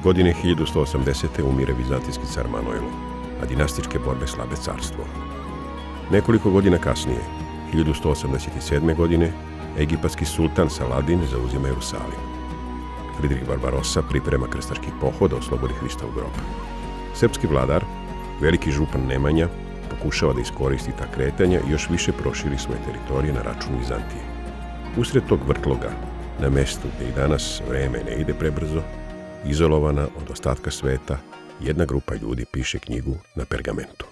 Godine 1180. umire vizantijski car Manojlo, a dinastičke borbe slabe carstvo. Nekoliko godina kasnije, 1187. godine, egipatski sultan Saladin zauzima Jerusalim. Fridrik Barbarossa priprema krstaški pohod da oslobodi Hristov grob. Srpski vladar, veliki župan Nemanja, pokušava da iskoristi ta kretanja i još više proširi svoje teritorije na račun Vizantije. Usred tog vrtloga, na mestu gdje i danas vreme ne ide prebrzo, izolovana od ostatka sveta, jedna grupa ljudi piše knjigu na pergamentu.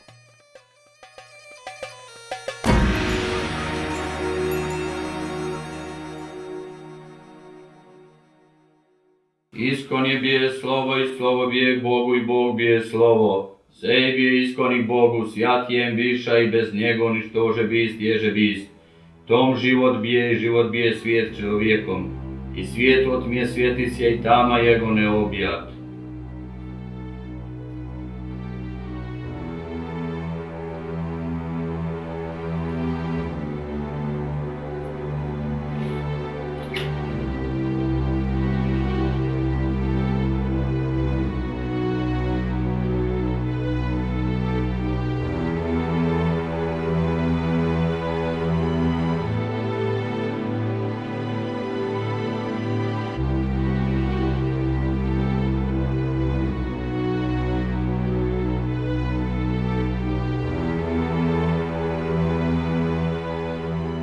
Iskon je bije slovo i slovo bije Bogu i Bog bije slovo. Sej bije iskon i Bogu, svjatijem biša i bez njego ništože bist ježe bist. Tom život bije svijet čovjekom. I svijet od mje svjetic je i tama jego ne objat.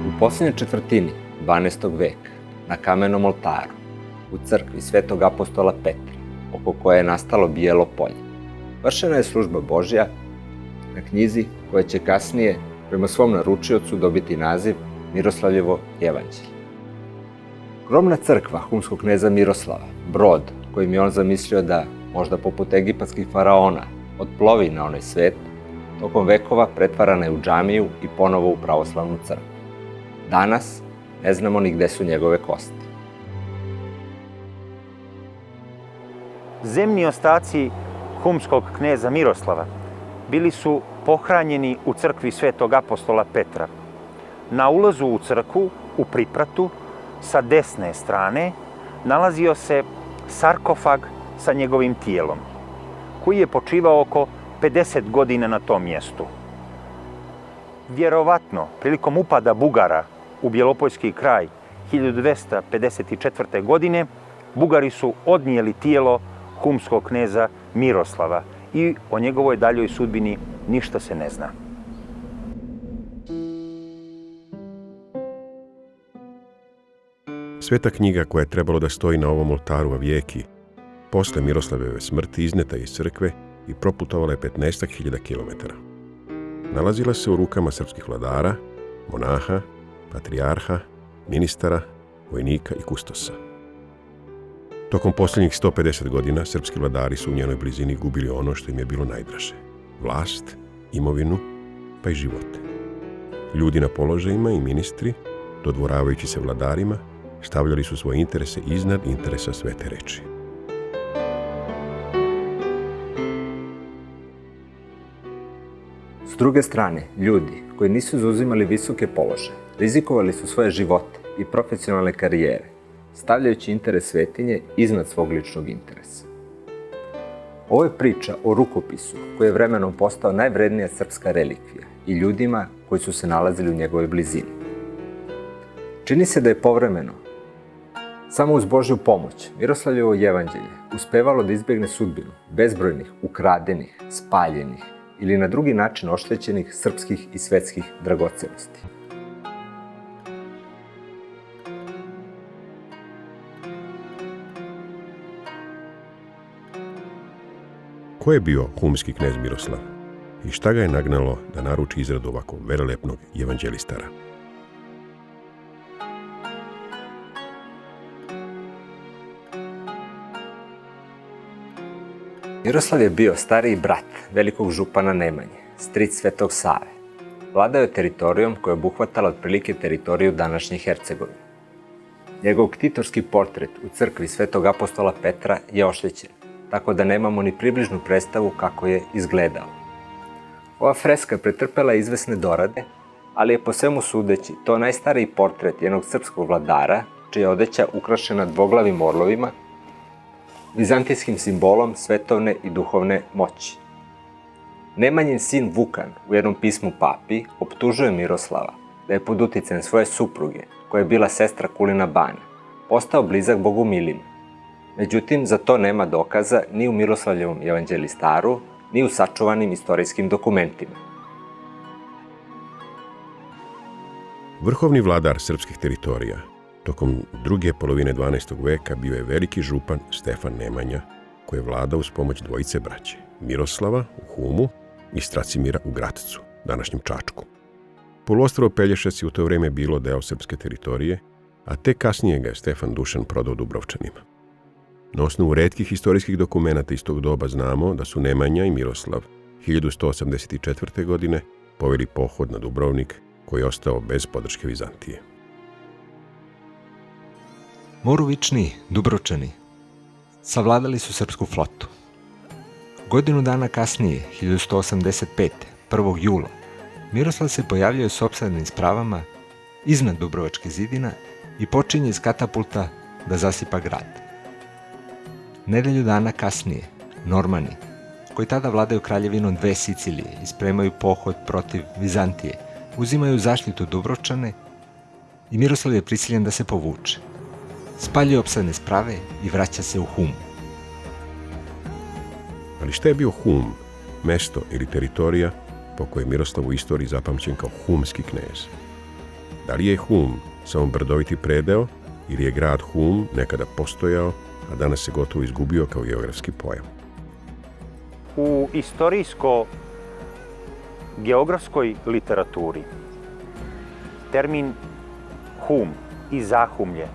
U posljednjoj četvrtini 12. veka, na kamenom oltaru, u crkvi Svetog apostola Petra, oko koje je nastalo bijelo polje, vršena je služba Božja na knjizi koja će kasnije prema svom naručiocu dobiti naziv Miroslavljevo evanđelje. Grobna crkva humskog kneza Miroslava, brod kojim je on zamislio da, možda poput egipatskih faraona, otplovi na onaj svet, tokom vekova pretvarana je u džamiju i ponovo u pravoslavnu crkvu. Danas ne znamo ni gde su njegove kosti. Zemni ostaci humskog kneza Miroslava bili su pohranjeni u crkvi Svetog apostola Petra. Na ulazu u crkvu, u pripratu, sa desne strane, nalazio se sarkofag sa njegovim tijelom, koji je počivao oko 50 godina na tom mjestu. Vjerovatno, prilikom upada Bugara u Bjelopoljski kraj 1254. godine, Bugari su odnijeli tijelo humskog kneza Miroslava i o njegovoj daljoj sudbini ništa se ne zna. Sveta knjiga koja je trebalo da stoji na ovom oltaru vijeki, posle Miroslavljeve smrti izneta iz crkve i proputovala je 15.000 kilometara. Nalazila se u rukama srpskih vladara, monaha, patrijarha, ministara, vojnika i kustosa. Tokom posljednjih 150 godina srpski vladari su u njenoj blizini gubili ono što im je bilo najdraže: vlast, imovinu, pa i živote. Ljudi na položajima i ministri, dodvoravajući se vladarima, stavljali su svoje interese iznad interesa svete reči. S druge strane, ljudi koji nisu zauzimali visoke položaje, rizikovali su svoje živote i profesionalne karijere, stavljajući interes svetinje iznad svog ličnog interesa. Ovo je priča o rukopisu koji je vremenom postao najvrednija srpska relikvija i ljudima koji su se nalazili u njegovoj blizini. Čini se da je povremeno, samo uz Božju pomoć, Miroslavljevo evanđelje uspevalo da izbjegne sudbinu bezbrojnih, ukradenih, spaljenih ili na drugi način oštećenih srpskih i svetskih dragocenosti. Ko je bio humski knez Miroslav i šta ga je nagnalo da naruči izradu ovako velelepnog evanđelistara? Miroslav je bio stariji brat velikog župana Nemanje, stric Svetog Save. Vladao je teritorijom koja je obuhvatala otprilike teritoriju današnje Hercegovine. Njegov ktitorski portret u crkvi Svetog apostola Petra je oštećen, tako da nemamo ni približnu predstavu kako je izgledao. Ova freska pretrpela je izvesne dorade, ali je po svemu sudeći to najstariji portret jednog srpskog vladara, čija je odeća ukrašena dvoglavim orlovima, vizantijskim simbolom svetovne i duhovne moći. Nemanjin sin Vukan u jednom pismu papi optužuje Miroslava da je pod uticajem svoje supruge, koja je bila sestra Kulina Bana, postao blizak bogu Milinu. Međutim, za to nema dokaza ni u Miroslavljevom evanđelistaru, ni u sačuvanim istorijskim dokumentima. Vrhovni vladar srpskih teritorija tokom druge polovine 12. veka bio je veliki župan Stefan Nemanja, koji je vladao uz pomoć dvojice braće, Miroslava u Humu i Stracimira u Gratcu, današnjem Čačku. Poluostrvo Pelješac je u to vrijeme bilo deo srpske teritorije, a tek kasnije ga je Stefan Dušan prodao Dubrovčanima. Na osnovu retkih historijskih dokumenata iz tog doba znamo da su Nemanja i Miroslav 1184. godine poveli pohod na Dubrovnik, koji je ostao bez podrške Vizantije. Morovični Dubrovčani savladali su srpsku flotu. Godinu dana kasnije, 1185. 1. jula, Miroslav se pojavljuje s opsadnim spravama iznad Dubrovačke zidina i počinje iz katapulta da zasipa grad. Nedelju dana kasnije, Normani, koji tada vladaju kraljevinom dve Sicilije i spremaju pohod protiv Vizantije, uzimaju zaštitu Dubrovčane i Miroslav je prisiljen da se povuče. Spaljuje opsadne sprave i vraća se u Hum. Ali šta je bio Hum, mesto ili teritorija po kojoj je Miroslav u istoriji zapamćen kao humski knez? Da li je Hum samo brdoviti predeo ili je grad Hum nekada postojao, a danas se gotovo izgubio kao geografski pojam? U istorijsko-geografskoj literaturi termin Hum i Zahumlje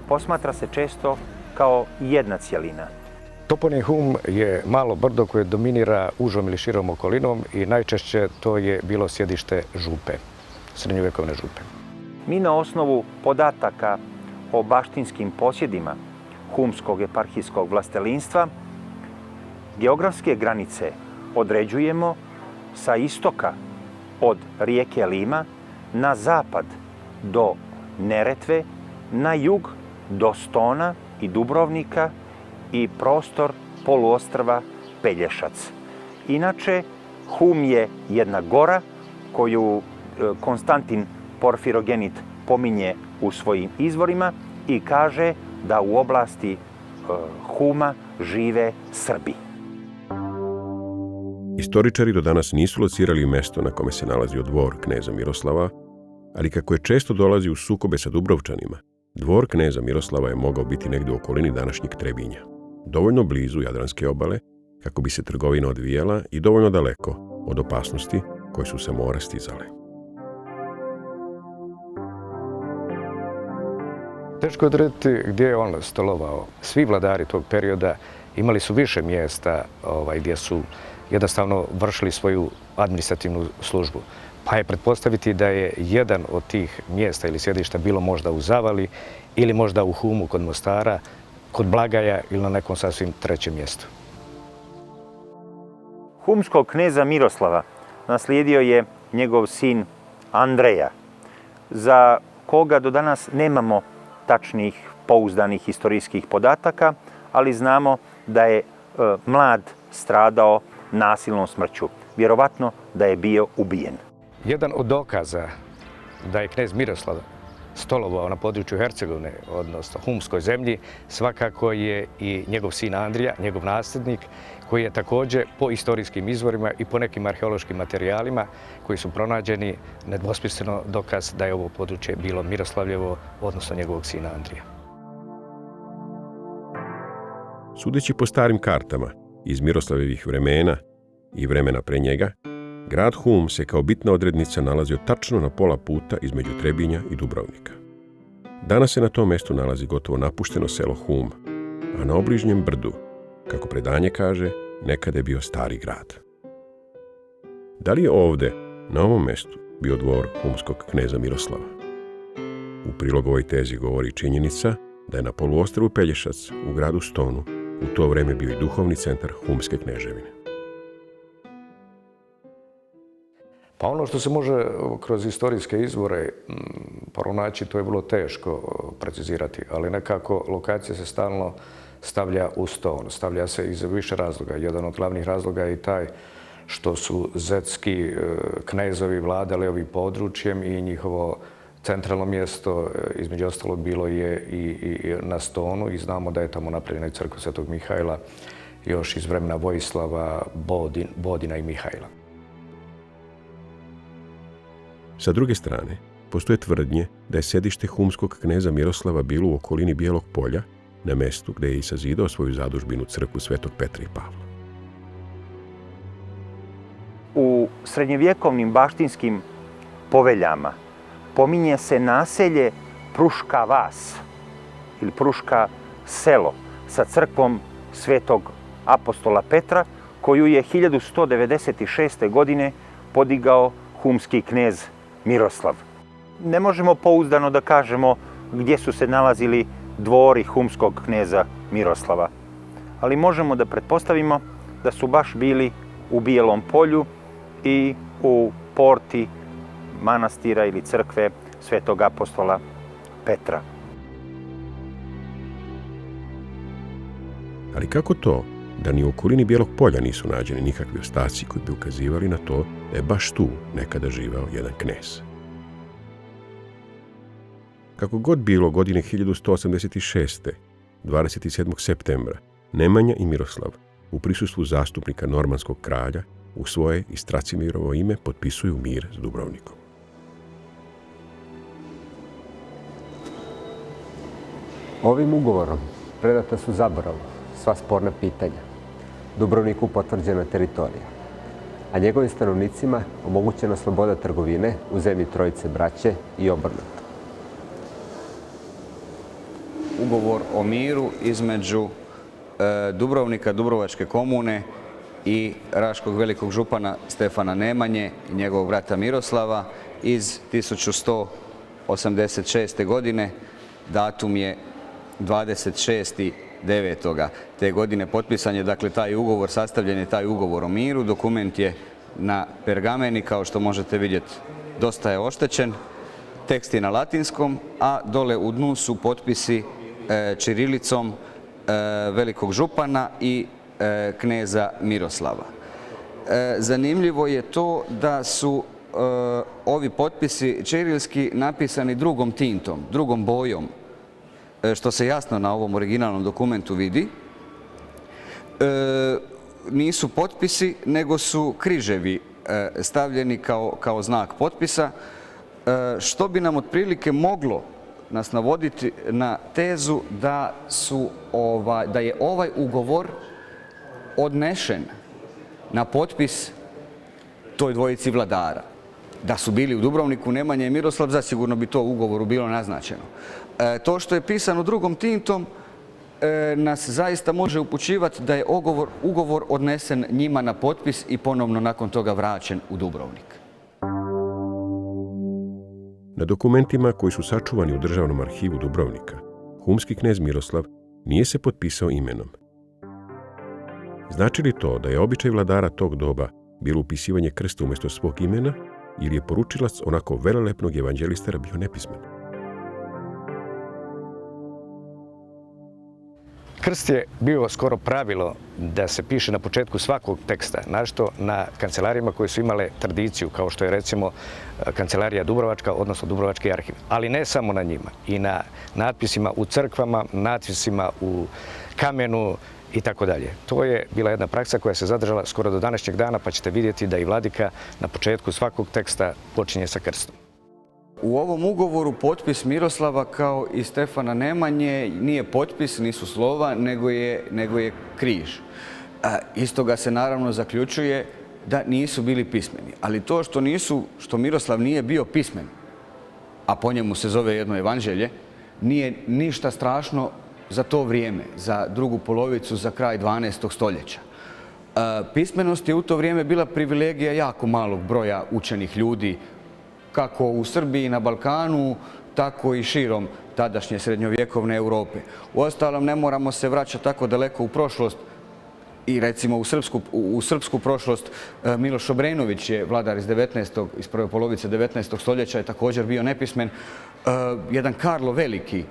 posmatra se često kao jedna cjelina. Toponim Hum je malo brdo koje dominira užom ili širom okolinom i najčešće to je bilo sjedište župe, srednjovekovne župe. Mi na osnovu podataka o baštinskim posjedima humskog eparhijskog vlastelinstva geografske granice određujemo sa istoka od rijeke Lima na zapad do Neretve, na jug do Stona i Dubrovnika i prostor poluostrva Pelješac. Inače, Hum je jedna gora koju Konstantin Porfirogenit pominje u svojim izvorima i kaže da u oblasti Huma žive Srbi. Istoričari do danas nisu locirali mesto na kome se nalazio dvor kneza Miroslava, ali kako je često dolazi u sukobe sa Dubrovčanima, dvor kneza Miroslava je mogao biti negdje u okolini današnjeg Trebinja, dovoljno blizu Jadranske obale kako bi se trgovina odvijala i dovoljno daleko od opasnosti koje su sa mora stizale. Teško je odrediti gdje je on stolovao. Svi vladari tog perioda imali su više mjesta gdje su jednostavno vršili svoju administrativnu službu. Pa je pretpostaviti da je jedan od tih mjesta ili sjedišta bilo možda u Zavali ili možda u Humu kod Mostara, kod Blagaja ili na nekom sasvim trećem mjestu. Humskog kneza Miroslava naslijedio je njegov sin Andreja, za koga do danas nemamo tačnih, pouzdanih historijskih podataka, ali znamo da je mlad stradao nasilnom smrću. Vjerovatno da je bio ubijen. Jedan od dokaza da je knez Miroslav stolovao na području Hercegovine, odnosno Humskoj zemlji, svakako je i njegov sin Andrija, njegov nasljednik, koji je također po istorijskim izvorima i po nekim arheološkim materijalima koji su pronađeni nedvosmisleno dokaz da je ovo područje bilo Miroslavljevo, odnosno njegovog sina Andrija. Sudeći po starim kartama iz Miroslavljevih vremena i vremena pre njega, grad Hum se kao bitna odrednica nalazio tačno na pola puta između Trebinja i Dubrovnika. Danas se na tom mjestu nalazi gotovo napušteno selo Hum, a na obližnjem brdu, kako predanje kaže, nekada je bio stari grad. Da li je ovde, na ovom mjestu, bio dvor humskog kneza Miroslava? U prilog ovoj tezi govori činjenica da je na poluostrvu Pelješac u gradu Stonu u to vrijeme bio i duhovni centar humske kneževine. Pa ono što se može kroz istorijske izvore pronaći, to je vrlo teško precizirati, ali nekako lokacija se stalno stavlja u ston. Stavlja se iz više razloga. Jedan od glavnih razloga je i taj što su zetski knezovi vladali ovim područjem i njihovo centralno mjesto, između ostalog, bilo je i na Stonu i znamo da je tamo napravljena i crkva Svetog Mihajla još iz vremena Vojislava, Bodina i Mihajla. Sa druge strane, postoje tvrdnje da je sedište humskog kneza Miroslava bilo u okolini Bijelog polja, na mestu gdje je i sazidao svoju zadužbinu crkvu Svetog Petra i Pavla. U srednjevjekovnim baštinskim poveljama pominje se naselje Pruška vas ili Pruška selo sa crkvom Svetog apostola Petra, koju je 1196. godine podigao humski knez Miroslav. Ne možemo pouzdano da kažemo gdje su se nalazili dvori humskog kneza Miroslava, ali možemo da pretpostavimo da su baš bili u Bijelom polju i u porti manastira ili crkve Svetog apostola Petra. Ali kako to da ni u okolini Bijelog polja nisu nađeni nikakvi ostaci koji bi ukazivali na to da je baš tu nekada živao jedan knez? Kako god bilo, godine 1186. 27. septembra, Nemanja i Miroslav u prisustvu zastupnika normanskog kralja u svoje i Stracimirovo ime potpisuju mir s Dubrovnikom. Ovim ugovorom predata su zaboravu sva sporna pitanja, Dubrovniku potvrđena teritorija, a njegovim stanovnicima omogućena sloboda trgovine u zemlji Trojice braće i obrnuto. Ugovor o miru između Dubrovnika, Dubrovačke komune i Raškog velikog župana Stefana Nemanje i njegovog brata Miroslava iz 1186. godine. Datum je 26.9. te godine potpisan je, dakle, taj ugovor, sastavljen je taj ugovor o miru. Dokument je na pergameni, kao što možete vidjeti, dosta je oštećen. Tekst je na latinskom, a dole u dnu su potpisi ćirilicom velikog župana i kneza Miroslava. Zanimljivo je to da su ovi potpisi ćirilski napisani drugom tintom, drugom bojom, što se jasno na ovom originalnom dokumentu vidi. Nisu potpisi, nego su križevi stavljeni kao znak potpisa, što bi nam otprilike moglo nas navoditi na tezu da je ovaj ugovor odnešen na potpis toj dvojici vladara. Da su bili u Dubrovniku Nemanja i Miroslav, zasigurno bi to u ugovoru bilo naznačeno. To što je pisano drugom tintom nas zaista može upućivati da je ugovor odnesen njima na potpis i ponovno nakon toga vraćen u Dubrovnik. Na dokumentima koji su sačuvani u Državnom arhivu Dubrovnika, humski knez Miroslav nije se potpisao imenom. Znači li to da je običaj vladara tog doba bilo upisivanje krsta umjesto svog imena ili je poručilac onako velelepnog evanđelistara bio nepismen? Krst je bio skoro pravilo da se piše na početku svakog teksta, našto na kancelarijama koje su imale tradiciju, kao što je recimo kancelarija Dubrovačka, odnosno Dubrovački arhiv. Ali ne samo na njima, i na natpisima u crkvama, natpisima u kamenu i tako dalje. To je bila jedna praksa koja se zadržala skoro do današnjeg dana, pa ćete vidjeti da i vladika na početku svakog teksta počinje sa krstom. U ovom ugovoru potpis Miroslava kao i Stefana Nemanje nije potpis, nisu slova, nego je križ. Iz toga se naravno zaključuje da nisu bili pismeni. Ali to što Miroslav nije bio pismen, a po njemu se zove jedno evanđelje, nije ništa strašno za to vrijeme, za drugu polovicu, za kraj 12. stoljeća. Pismenost je u to vrijeme bila privilegija jako malog broja učenih ljudi, kako u Srbiji, na Balkanu, tako i širom tadašnje srednjovjekovne Europe. Uostalom, ne moramo se vraćati tako daleko u prošlost. i recimo u srpsku prošlost Miloš Obrenović je vladar iz prve polovice 19. stoljeća, je također bio nepismen. Jedan Karlo Veliki,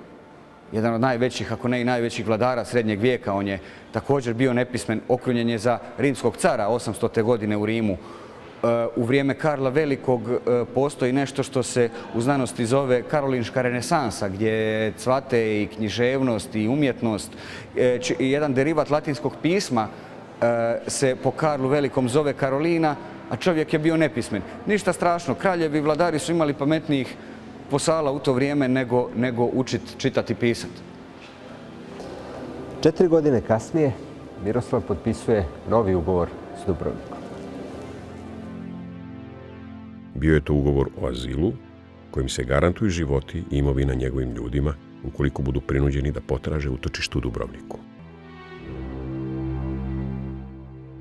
jedan od najvećih, ako ne i najvećih vladara srednjeg vijeka, on je također bio nepismen, okrunjen je za rimskog cara 800. godine u Rimu. U vrijeme Karla Velikog postoji nešto što se u znanosti zove karolinška renesansa, gdje cvate i književnost i umjetnost. Jedan derivat latinskog pisma se po Karlu Velikom zove Karolina, a čovjek je bio nepismen. Ništa strašno, kraljevi vladari su imali pametnijih posala u to vrijeme nego učiti čitati i pisati. 4 godine kasnije Miroslav potpisuje novi ugovor s Dubrovnikom. Bio je to ugovor o azilu, kojim se garantuju životi i imovina njegovim ljudima ukoliko budu prinuđeni da potraže utočište u Dubrovniku.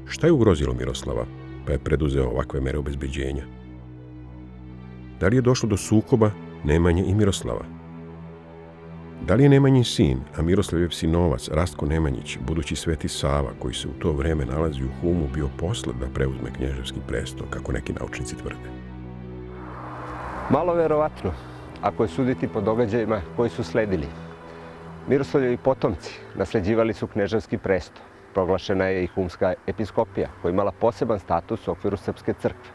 Šta je ugrozilo Miroslava, pa je preduzeo ovakve mere obezbeđenja? Da li je došlo do sukoba Nemanje i Miroslava? Da li je Nemanjin sin, a Miroslavljev sinovac Rastko Nemanjić, budući Sveti Sava, koji se u to vrijeme nalazi u Humu, bio poslat da preuzme knježevski presto, kako neki naučnici tvrde? Malo verovatno, ako je suditi po događajima koji su sledili. Miroslavljevi potomci nasljeđivali su knježevski presto. Proglašena je i humska episkopija, koja je imala poseban status u okviru Srpske crkve.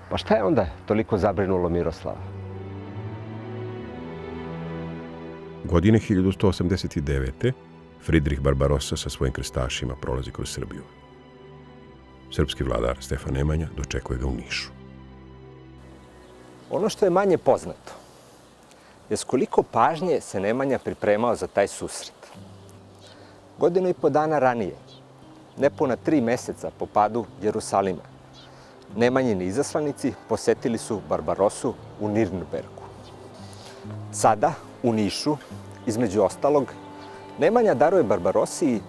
Pa šta je onda toliko zabrinulo Miroslava? Godine 1189. Fridrih Barbarossa sa svojim krstašima prolazi kroz Srbiju. Srpski vladar Stefan Nemanja dočekuje ga u Nišu. Ono što je manje poznato je s koliko pažnje se Nemanja pripremao za taj susret. 1,5 godina ranije, nepuna 3 mjeseca po padu Jerusalima, Nemanjini izaslanici posetili su Barbarosu u Nirnbergu. Sada, u Nišu, između ostalog, Nemanja daruje Barbarosiji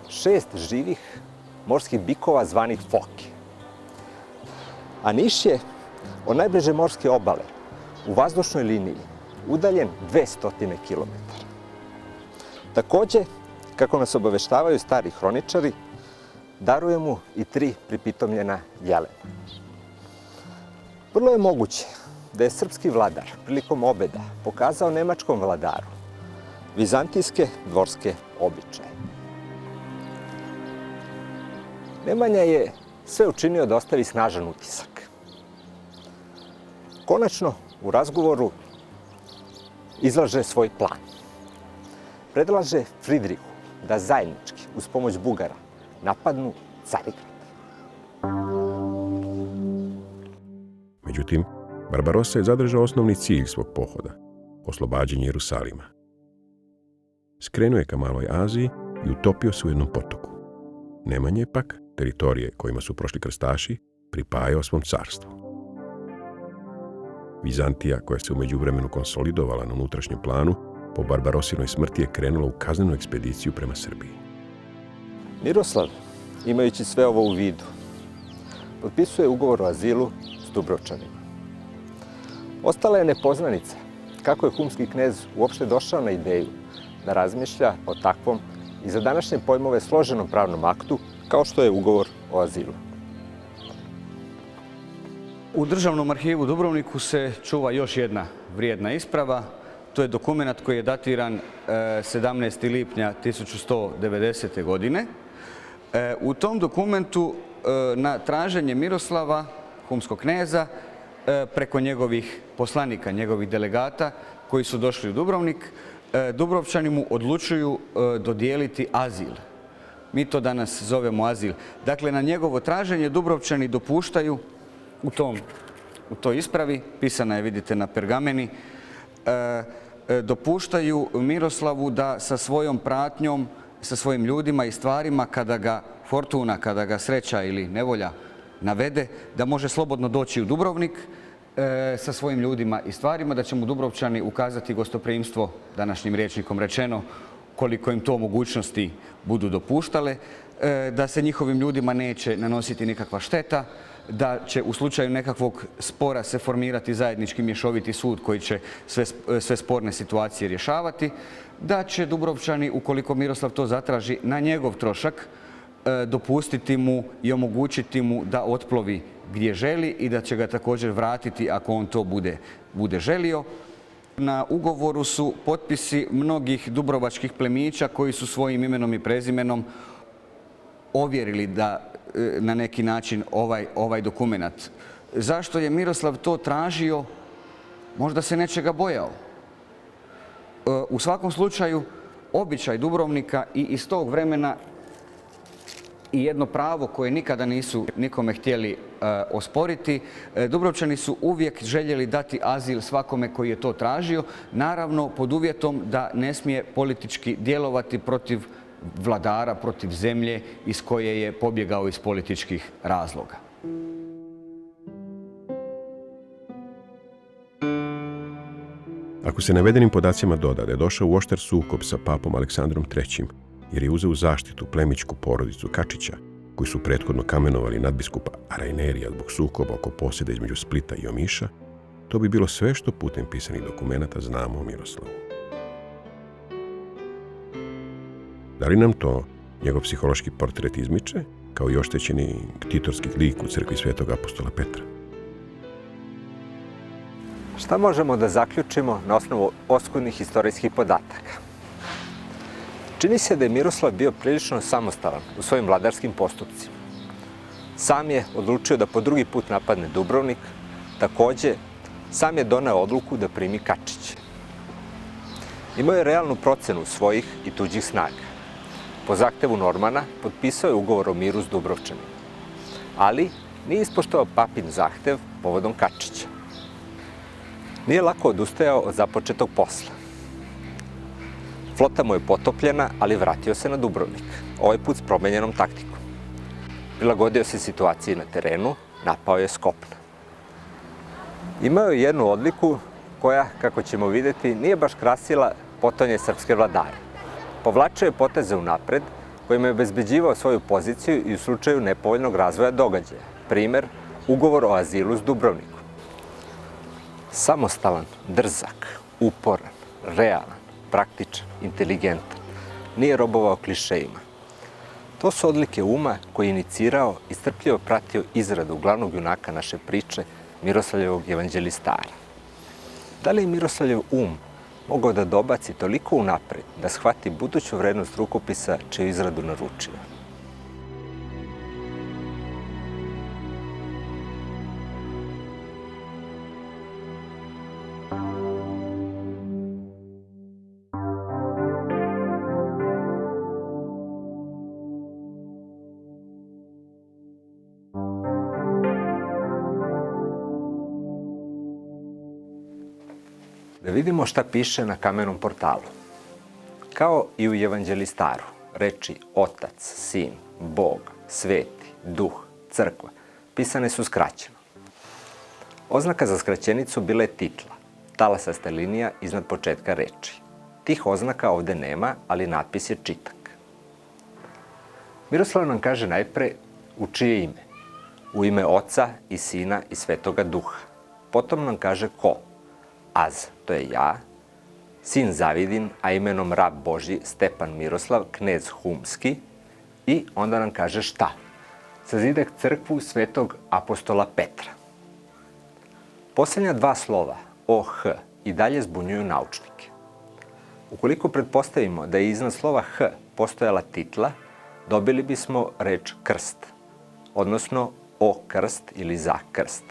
6 živih morskih bikova zvanih foke. A Niš je od najbliže morske obale u vazdušnoj liniji udaljen 200 km. Također, kako nas obaveštavaju stari hroničari, daruje mu i 3 pripitomljena jelena. Vrlo je moguće da je srpski vladar prilikom obeda pokazao nemačkom vladaru vizantijske dvorske običaje. Nemanja je sve učinio da ostavi snažan utisak. Konačno, u razgovoru izlaže svoj plan. Predlaže Fridrihu da zajednički, uz pomoć Bugara, napadnu Carigrad. Međutim, Barbarossa je zadržao osnovni cilj svog pohoda, oslobađanje Jerusalima. Skrenuo je ka Maloj Aziji i utopio se u jednom potoku. Nemanje je pak, teritorije kojima su prošli krstaši, pripajao svom carstvu. Vizantija, koja se u međuvremenu konsolidovala na unutrašnjem planu, po Barbarosinoj smrti je krenula u kaznenu ekspediciju prema Srbiji. Miroslav, imajući sve ovo u vidu, potpisuje ugovor o azilu s Dubrovčanima. Ostala je nepoznanica kako je humski knez uopšte došao na ideju da razmišlja o takvom i za današnje pojmove složenom pravnom aktu kao što je ugovor o azilu. U Državnom arhivu u Dubrovniku se čuva još jedna vrijedna isprava. To je dokument koji je datiran 17. lipnja 1190. godine. U tom dokumentu na traženje Miroslava, humskog kneza, preko njegovih poslanika, njegovih delegata koji su došli u Dubrovnik, Dubrovčani mu odlučuju dodijeliti azil. Mi to danas zovemo azil. Dakle, na njegovo traženje Dubrovčani dopuštaju u toj ispravi, pisana je, vidite, na pergameni, dopuštaju Miroslavu da sa svojom pratnjom, sa svojim ljudima i stvarima, kada ga fortuna, kada ga sreća ili nevolja navede, da može slobodno doći u Dubrovnik sa svojim ljudima i stvarima, da će mu Dubrovčani ukazati gostoprimstvo, današnjim rječnikom rečeno, koliko im to mogućnosti budu dopuštale, da se njihovim ljudima neće nanositi nikakva šteta, da će u slučaju nekakvog spora se formirati zajednički mješoviti sud koji će sve sporne situacije rješavati, da će Dubrovčani, ukoliko Miroslav to zatraži, na njegov trošak dopustiti mu i omogućiti mu da otplovi gdje želi i da će ga također vratiti ako on to bude želio. Na ugovoru su potpisi mnogih dubrovačkih plemića koji su svojim imenom i prezimenom ovjerili da na neki način ovaj dokumenat. Zašto je Miroslav to tražio? Možda se nečega bojao. U svakom slučaju, običaj Dubrovnika i iz tog vremena i jedno pravo koje nikada nisu nikome htjeli osporiti. Dubrovčani su uvijek željeli dati azil svakome koji je to tražio, naravno pod uvjetom da ne smije politički djelovati protiv vladara, protiv zemlje iz koje je pobjegao iz političkih razloga. Ako se navedenim podacima doda da je došao u oštar sukob sa papom Aleksandrom III, jer je uzeo u zaštitu plemićku porodicu Kačića, koji su prethodno kamenovali nadbiskupa Rainerija zbog sukoba oko posjeda između Splita i Omiša, to bi bilo sve što putem pisanih dokumenata znamo o Miroslavu. Da li nam to njegov psihološki portret izmiče, kao i oštećeni ktitorski lik u crkvi Svetog apostola Petra? Šta možemo da zaključimo na osnovu oskudnih istorijskih podataka? Čini se da je Miroslav bio prilično samostalan u svojim vladarskim postupcima. Sam je odlučio da po drugi put napadne Dubrovnik, takođe sam je doneo odluku da primi Kačića. Imao je realnu procenu svojih i tuđih snaga. Po zahtevu Normana potpisao je ugovor o miru s Dubrovčanima, ali nije ispoštovao papin zahtev povodom Kačića. Nije lako odustajao od započetog posla. Flota mu je potopljena, ali vratio se na Dubrovnik, ovaj put s promenjenom taktikom. Prilagodio se situaciji na terenu, napao je s kopna. Imao je jednu odliku koja, kako ćemo vidjeti, nije baš krasila potonje srpske vladare. Povlačio je poteze unapred, kojima je obezbeđivao svoju poziciju i u slučaju nepovoljnog razvoja događaja. Primer, ugovor o azilu s Dubrovnikom. Samostalan, drzak, uporan, realan, praktičan, inteligentan. Nije robovao klišejima. To su odlike uma koji je inicirao i strpljivo pratio izradu glavnog junaka naše priče, Miroslavljevog evanđelistara. Da li je Miroslavljev mogao da dobaci toliko unapred da shvati buduću vrednost rukopisa čiju izradu naručio? Da vidimo šta piše na kamenom portalu. Kao i u evanđelistaru, reči Otac, Sin, Bog, Sveti, Duh, Crkva, pisane su skraćeno. Oznaka za skraćenicu bila je titla, talasasta linija iznad početka reči. Tih oznaka ovde nema, ali natpis je čitak. Miroslav nam kaže najpre u čije ime. U ime Oca i Sina i Svetoga Duha. Potom nam kaže ko. Az, to je ja, sin Zavidin, a imenom rab Božji Stepan Miroslav, knez Humski, i onda nam kaže šta? Sazidak crkvu Svetog apostola Petra. Posljednja dva slova, OH, i dalje zbunjuju naučnike. Ukoliko pretpostavimo da je iznad slova H postojala titla, dobili bismo reč krst, odnosno o krst ili za krst.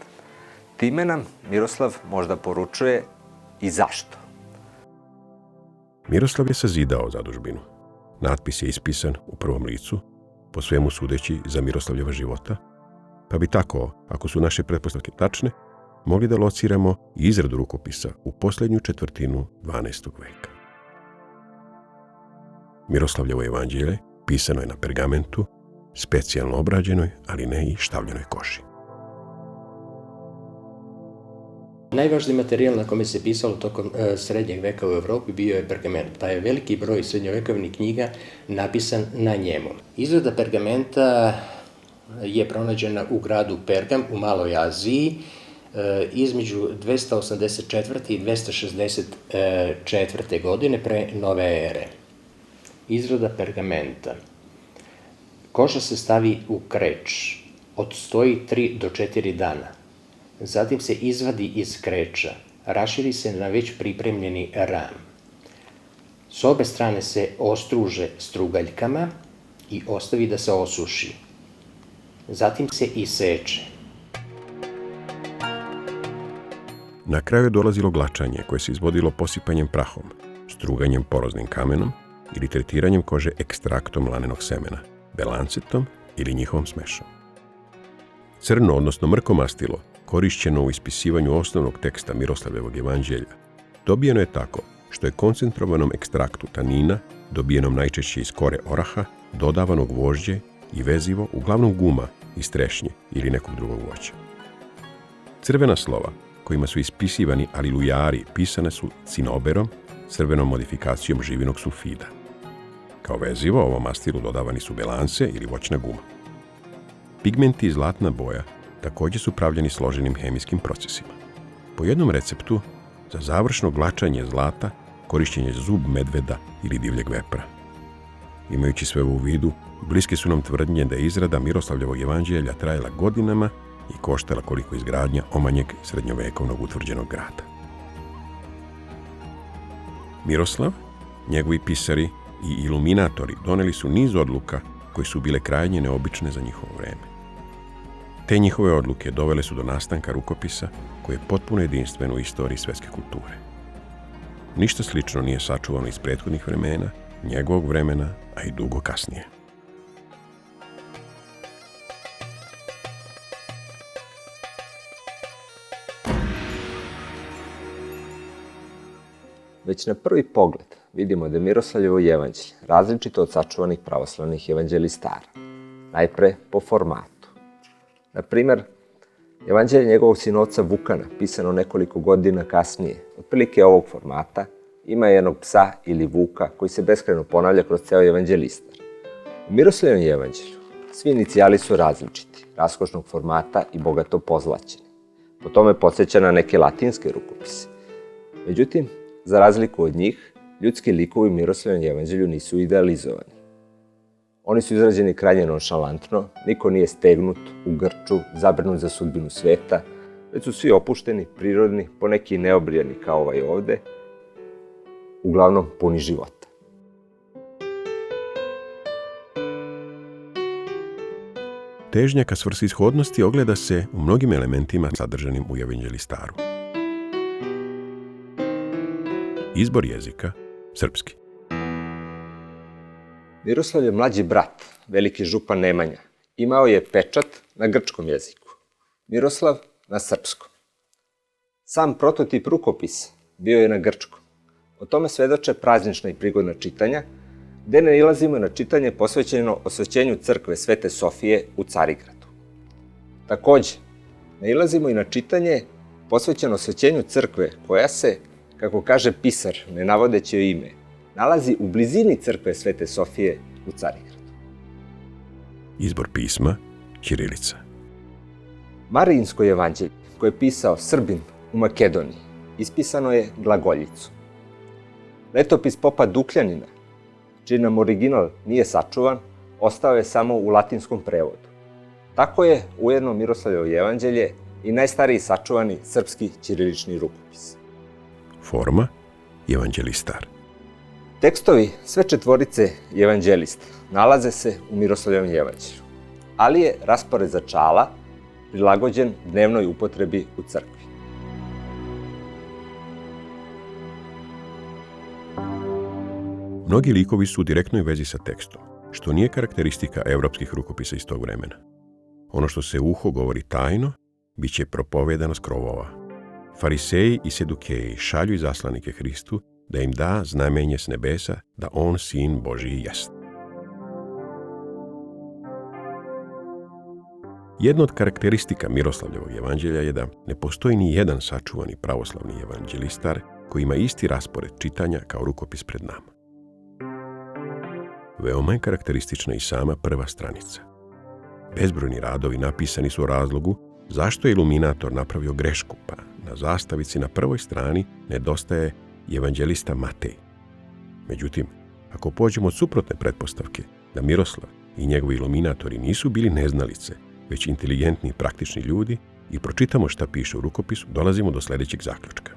Time nam Miroslav možda poručuje i zašto. Miroslav je sazidao zadužbinu. Natpis je ispisan u prvom licu, po svemu sudeći za Miroslavljeva života, pa bi tako, ako su naše pretpostavke tačne, mogli da lociramo i izradu rukopisa u posljednju četvrtinu 12. veka. Miroslavljevo evanđelje pisano je na pergamentu, specijalno obrađenoj, ali ne i štavljenoj koži. Najvažniji materijal na kome se pisalo tokom srednjeg veka u Evropi bio je pergament, pa je veliki broj srednjovekovnih knjiga napisan na njemu. Izrada pergamenta je pronađena u gradu Pergam u Maloj Aziji između 284. i 264. godine pre nove ere. Izrada pergamenta. Koža se stavi u kreč, odstoji 3 do 4 dana. Zatim se izvadi iz kreča, raširi se na već pripremljeni ram. S obe strane se ostruže strugaljkama i ostavi da se osuši. Zatim se iseče. Na kraju je dolazilo glačanje koje se izvodilo posipanjem prahom, struganjem poroznim kamenom ili tretiranjem kože ekstraktom lanenog semena, belancetom ili njihovom smešom. Crno, odnosno mrko mastilo, korišćeno u ispisivanju osnovnog teksta Miroslavljevog evanđelja, dobijeno je tako što je koncentrovanom ekstraktu tanina, dobijenom najčešće iz kore oraha, dodavano gvožđe i vezivo, uglavnom guma iz trešnje ili nekog drugog voća. Crvena slova, kojima su ispisivani alilujari, pisane su cinoberom, crvenom modifikacijom živinog sulfida. Kao vezivo, ovom mastilu dodavani su belance ili voćna guma. Pigmenti i zlatna boja također su pravljeni složenim hemijskim procesima. Po jednom receptu, za završno glačanje zlata, korišćen je zub medveda ili divljeg vepra. Imajući sve u vidu, bliske su nam tvrdnje da je izrada Miroslavljevog evanđelja trajala godinama i koštala koliko izgradnja omanjeg srednjovekovnog utvrđenog grada. Miroslav, njegovi pisari i iluminatori doneli su niz odluka koje su bile krajnje neobične za njihovo vreme. Te njihove odluke dovele su do nastanka rukopisa koji je potpuno jedinstven u istoriji svetske kulture. Ništa slično nije sačuvano iz prethodnih vremena, njegovog vremena, a i dugo kasnije. Već na prvi pogled vidimo da je Miroslavljevo evanđelje različito od sačuvanih pravoslavnih evanđelistara. Najpre po formatu. Na primer, evanđelje njegovog sinovca Vukana, pisano nekoliko godina kasnije, otprilike ovog formata, ima jednog psa ili vuka koji se beskrajno ponavlja kroz ceo evanđelistar. U Miroslavljevom evanđelju svi inicijali su različiti, raskošnog formata i bogato pozlaćeni. Po tome podsjeća na neke latinske rukopise. Međutim, za razliku od njih, ljudski likovi u Miroslavljevom evanđelju nisu idealizovani. Oni su izrađeni krajnje nonšalantno, niko nije stegnut, u grču, zabrinut za sudbinu sveta, već su svi opušteni, prirodni, poneki neobrijani kao ovaj ovde, uglavnom puni života. Težnja ka svrsishodnosti ogleda se u mnogim elementima sadržanim u evanđelistaru. Izbor jezika, srpski. Miroslavljev mlađi brat, veliki župan Nemanja, imao je pečat na grčkom jeziku, Miroslav na srpskom. Sam prototip rukopisa bio je na grčkom. O tome svedoče praznična i prigodna čitanja, gde nailazimo na čitanje posvećeno osvećenju crkve Svete Sofije u Carigradu. Takođe, nailazimo i na čitanje posvećeno osvećenju crkve koja se, kako kaže pisar, ne navodeći joj ime, nalazi u blizini crkve Svete Sofije u Carigradu. Izbor pisma, ćirilica. Marijinsko evanđelje, koje je pisao Srbin u Makedoniji, ispisano je glagoljicu. Letopis popa Dukljanina, čiji nam original nije sačuvan, ostao je samo u latinskom prevodu. Tako je ujedno Miroslavljevo evanđelje i najstariji sačuvani srpski ćirilični rukopis. Forma, evanđelistar. Tekstovi sve četvorice evanđelista nalaze se u Miroslavljevom evanđelju, ali je raspored začala prilagođen dnevnoj upotrebi u crkvi. Mnogi likovi su u direktnoj vezi sa tekstom, što nije karakteristika evropskih rukopisa iz tog vremena. Ono što se uho govori tajno, bit će propovedano s krovova. Fariseji i sedukeji šalju izaslanike Hristu da im da znamenje s nebesa da on sin Božiji jest. Jedna od karakteristika Miroslavljevog evanđelja je da ne postoji ni jedan sačuvani pravoslavni evanđelistar koji ima isti raspored čitanja kao rukopis pred nama. Veoma je karakteristična i sama prva stranica. Bezbrojni radovi napisani su o razlogu zašto je iluminator napravio grešku, pa na zastavici na prvoj strani nedostaje evanđelista Matej. Međutim, ako pođemo od suprotne pretpostavke da Miroslav i njegovi iluminatori nisu bili neznalice, već inteligentni i praktični ljudi i pročitamo šta piše u rukopisu, dolazimo do sljedećeg zaključka.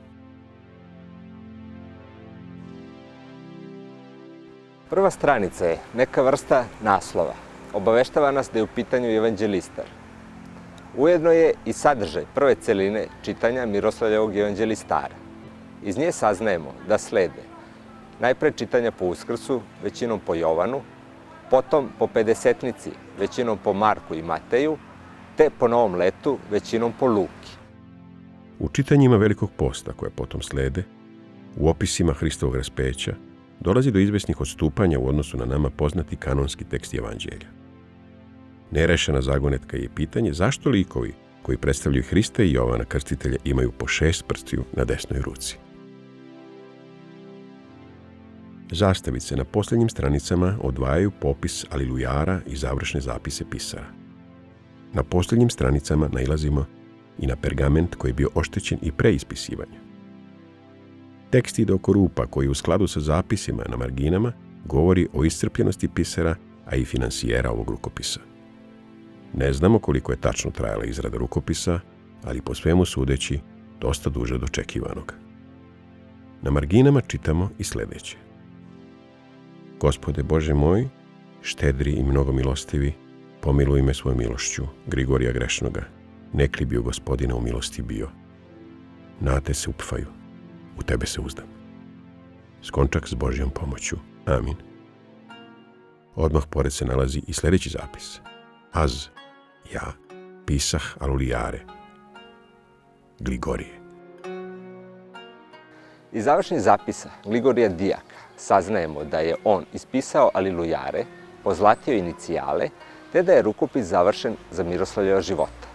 Prva stranica je neka vrsta naslova. Obaveštava nas da je u pitanju evanđelistar. Ujedno je i sadržaj prve celine čitanja Miroslavljevog evanđelistara. Iz nje saznajemo da slede najpre čitanja po Uskrsu, većinom po Jovanu, potom po Pedesetnici, većinom po Marku i Mateju, te po Novom letu, većinom po Luki. U čitanjima Velikog posta, koje potom slede, u opisima Hristovog raspeća, dolazi do izvesnih odstupanja u odnosu na nama poznati kanonski tekst Evanđelja. Nerešena zagonetka je pitanje zašto likovi koji predstavljaju Hrista i Jovana Krstitelja imaju po 6 prstiju na desnoj ruci. Zastavice na posljednjim stranicama odvajaju popis alilujara i završne zapise pisara. Na posljednjim stranicama nailazimo i na pergament koji je bio oštećen i pre ispisivanja. Tekst ide oko rupa koji u skladu sa zapisima na marginama govori o iscrpljenosti pisara, a i finansijera ovog rukopisa. Ne znamo koliko je tačno trajala izrada rukopisa, ali po svemu sudeći dosta duže od očekivanog. Na marginama čitamo i sljedeće. Gospode Bože moj, štedri i mnogomilostivi, pomiluj me svojom milošću, Grigorija grešnoga, nekli bio Gospodina u milosti bio. Na te se upfaju, u tebe se uzdam. Skončak s Božjom pomoću. Amin. Odmah pored se nalazi i sljedeći zapis. Az, ja, pisah alulijare, Gligorije. Iz završnih zapisa Gligorija Dijaka saznajemo da je on ispisao alilujare, pozlatio inicijale, te da je rukopis završen za Miroslavljeva života.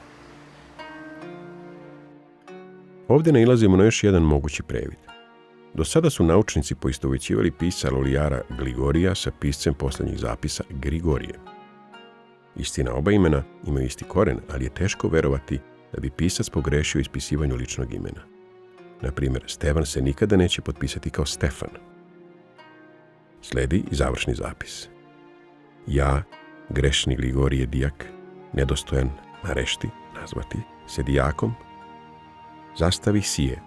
Ovdje nailazimo na još jedan mogući previd. Do sada su naučnici poistovjećivali pisca alulijara Gligorija sa piscem posljednjih zapisa Grigorije. Istina, oba imena imaju isti koren, ali je teško verovati da bi pisac pogrešio u ispisivanju ličnog imena. Na primjer, Stevan se nikada neće potpisati kao Stefan. Sledi i završni zapis. Ja, grešni Gligorije Dijak, nedostojan narešti, nazvati se dijakom, zastavi sije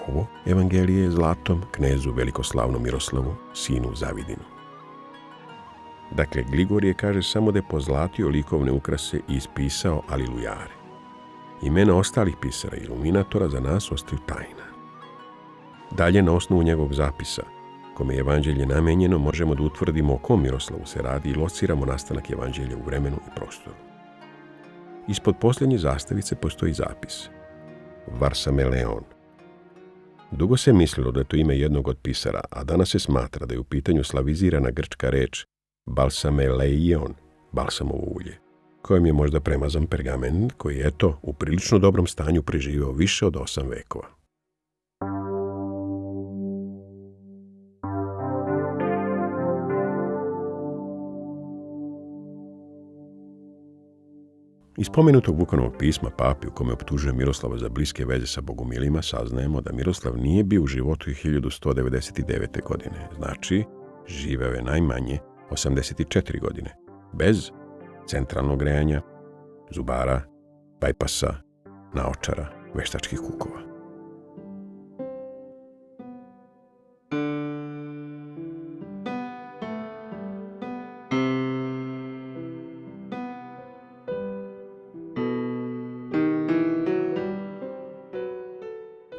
ovo evangelije zlatom knezu velikoslavnom Miroslavu, sinu Zavidinu. Dakle, Gligorije kaže samo da je pozlatio likovne ukrase i ispisao alilujare. Imena ostalih pisara i iluminatora za nas ostaju tajna. Dalje, na osnovu njegovog zapisa, kome je evanđelje namenjeno, možemo da utvrdimo o kom Miroslavu se radi i lociramo nastanak evanđelja u vremenu i prostoru. Ispod posljednje zastavice postoji zapis Varsameleon. Dugo se mislilo da je to ime jednog od pisara, a danas se smatra da je u pitanju slavizirana grčka reč balsameleion, balsamovo ulje, kojim je možda premazan pergament koji je, eto, u prilično dobrom stanju preživio više od 8 vekova. Iz spomenutog Vukanovog pisma papi u kome optužuje Miroslava za bliske veze sa bogumilima saznajemo da Miroslav nije bio u životu 1199. godine, znači živeo je najmanje 84 godine, bez centralnog grejanja, zubara, bajpasa, naočara, veštačkih kukova.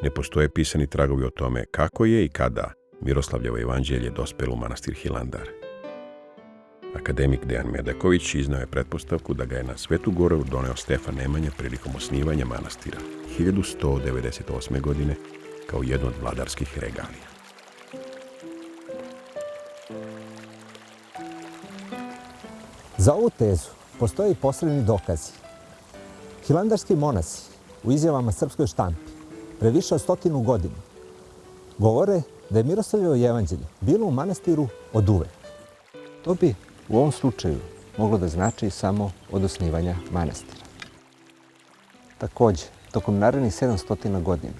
Ne postoje pisani tragovi o tome kako je i kada Miroslavljevo evanđelje dospelo u manastir Hilandar. Akademik Dejan Medaković iznao je pretpostavku da ga je na Svetu Goru doneo Stefan Nemanja prilikom osnivanja manastira 1198. godine kao jedno od vladarskih regalija. Za ovu tezu postoje i posredni dokazi. Hilandarski monasi u izjavama srpskoj štampi pre više od 100 godina govore da je Miroslavljevo evanđelje bilo u manastiru od uvek. To bi u ovom slučaju moglo da znači samo od osnivanja manastira. Također, tokom narednih 700 godina,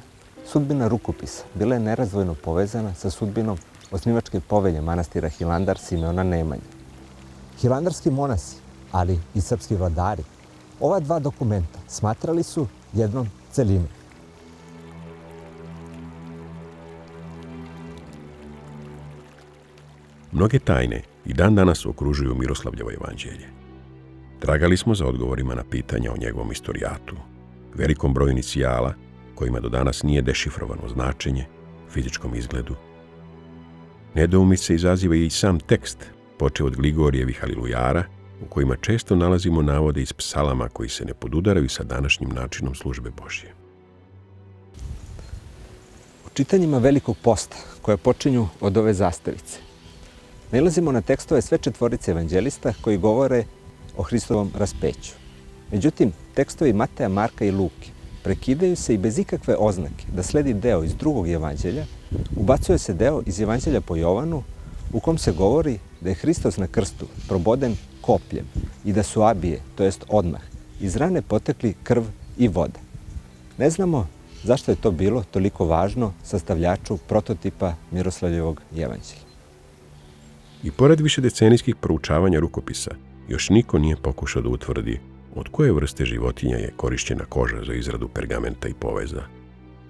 sudbina rukopisa bila je nerazdvojno povezana sa sudbinom osnivačke povelje manastira Hilandar Simeona Nemanje. Hilandarski monasi ali i srpski vladari, ova dva dokumenta smatrali su jednom celinom. Mnoge tajne i dan danas okružuju Miroslavljevo evanđelje. Tragali smo za odgovorima na pitanja o njegovom istorijatu, velikom broju inicijala, kojima do danas nije dešifrovano značenje, fizičkom izgledu. Nedoumice izaziva i sam tekst, počeo od Gligorijevih halilujara, u kojima često nalazimo navode iz psalama koji se ne podudaraju sa današnjim načinom službe Božje. U čitanjima Velikog posta, koje počinju od ove zastavice, nailazimo na tekstove sve četvorice evanđelista koji govore o Hristovom raspeću. Međutim, tekstovi Mateja, Marka i Luke prekidaju se i bez ikakve oznake da sledi deo iz drugog evanđelja, ubacuje se deo iz evanđelja po Jovanu u kom se govori da je Hristos na krstu proboden kopljem i da su abije, to jest odmah, iz rane potekli krv i voda. Ne znamo zašto je to bilo toliko važno sastavljaču prototipa Miroslavljevog evanđelja. I pored višedecenijskih proučavanja rukopisa, još niko nije pokušao da utvrdi od koje vrste životinja je korišćena koža za izradu pergamenta i poveza,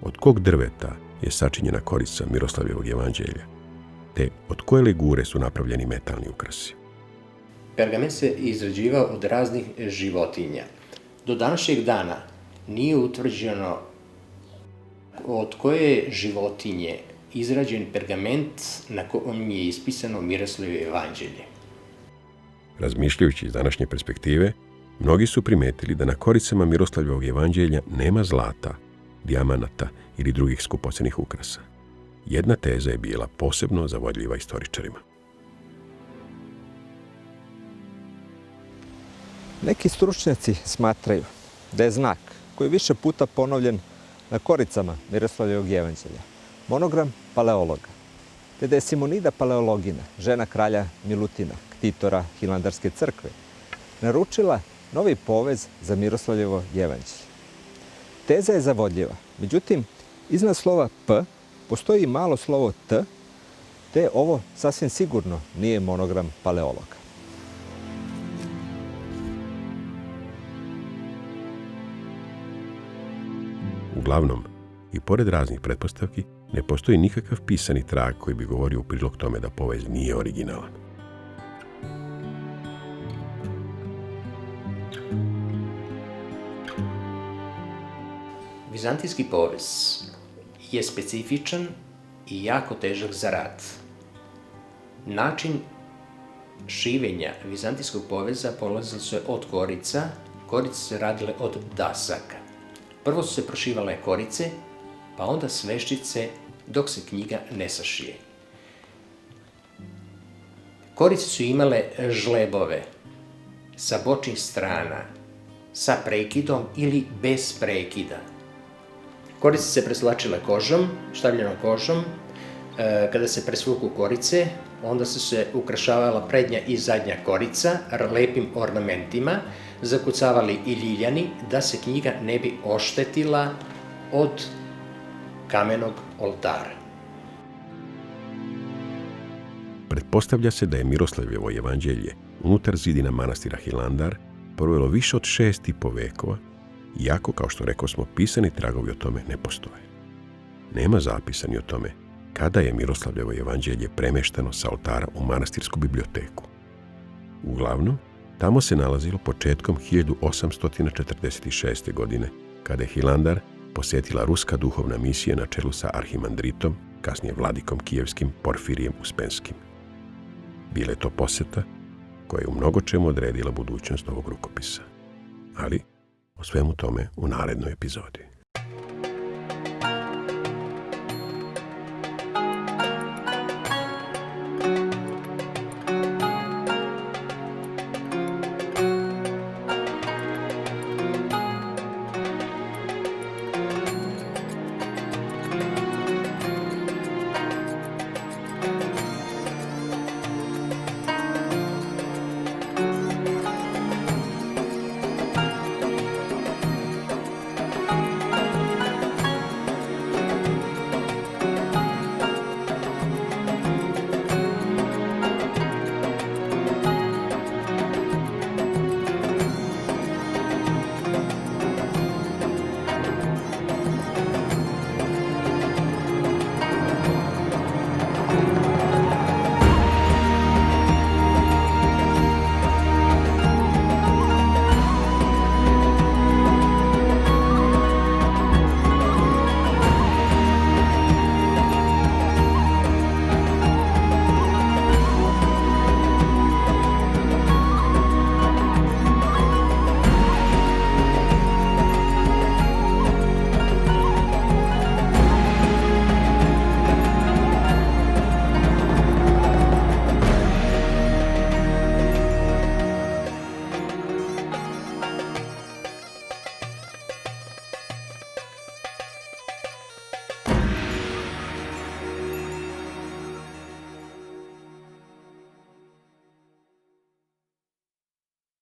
od kog drveta je sačinjena korica Miroslavljevog evanđelja, te od koje legure su napravljeni metalni ukrasi. Pergament se izrađivao od raznih životinja. Do današnjeg dana nije utvrđeno od koje životinje izrađen pergament na kojem je ispisano Miroslavljevo evanđelje. Razmišljajući iz današnje perspektive, mnogi su primetili da na koricama Miroslavljevog evanđelja nema zlata, dijamanata ili drugih skupocenih ukrasa. Jedna teza je bila posebno zavodljiva istoričarima. Neki stručnjaci smatraju da je znak koji je više puta ponovljen na koricama Miroslavljevog evanđelja monogram paleologa, te da je Simonida Paleologina, žena kralja Milutina, ktitora Hilandarske crkve, naručila novi povez za Miroslavljevo evanđelje. Teza je zavodljiva, međutim, iznad slova P postoji i malo slovo T, te ovo sasvim sigurno nije monogram paleologa. Uglavnom, i pored raznih pretpostavki, ne postoji nikakav pisani trag koji bi govorio u prilog tome da povez nije originalan. Vizantijski povez je specifičan i jako težak za rad. Način šivenja vizantijskog poveza polazilo se od korica. Korice se radile od dasaka. Prvo su se prošivale korice, pa onda sveščice dok se knjiga ne sašije. Korice su imale žlebove sa bočnih strana, sa prekidom ili bez prekida. Korice se presvlačile kožom, štavljenom kožom. Kada se presvuku korice, onda su se ukrašavala prednja i zadnja korica lepim ornamentima, zakucavali i ljiljani da se knjiga ne bi oštetila od kamenog oltara. Pretpostavlja se da je Miroslavljevo evanđelje unutar zidina manastira Hilandar provelo više od 6,5 vekova, iako, kao što rekosmo, pisani tragovi o tome ne postoje. Nema zapisa ni o tome kada je Miroslavljevo evanđelje premešteno sa oltara u manastirsku biblioteku. Uglavnom, tamo se nalazilo početkom 1846. godine, kada je Hilandar posjetila ruska duhovna misija na čelu sa arhimandritom, kasnije vladikom kijevskim Porfirijem Uspenskim. Bila je to posjeta koja je u mnogo čemu odredila budućnost ovog rukopisa. Ali o svemu tome u narednoj epizodi.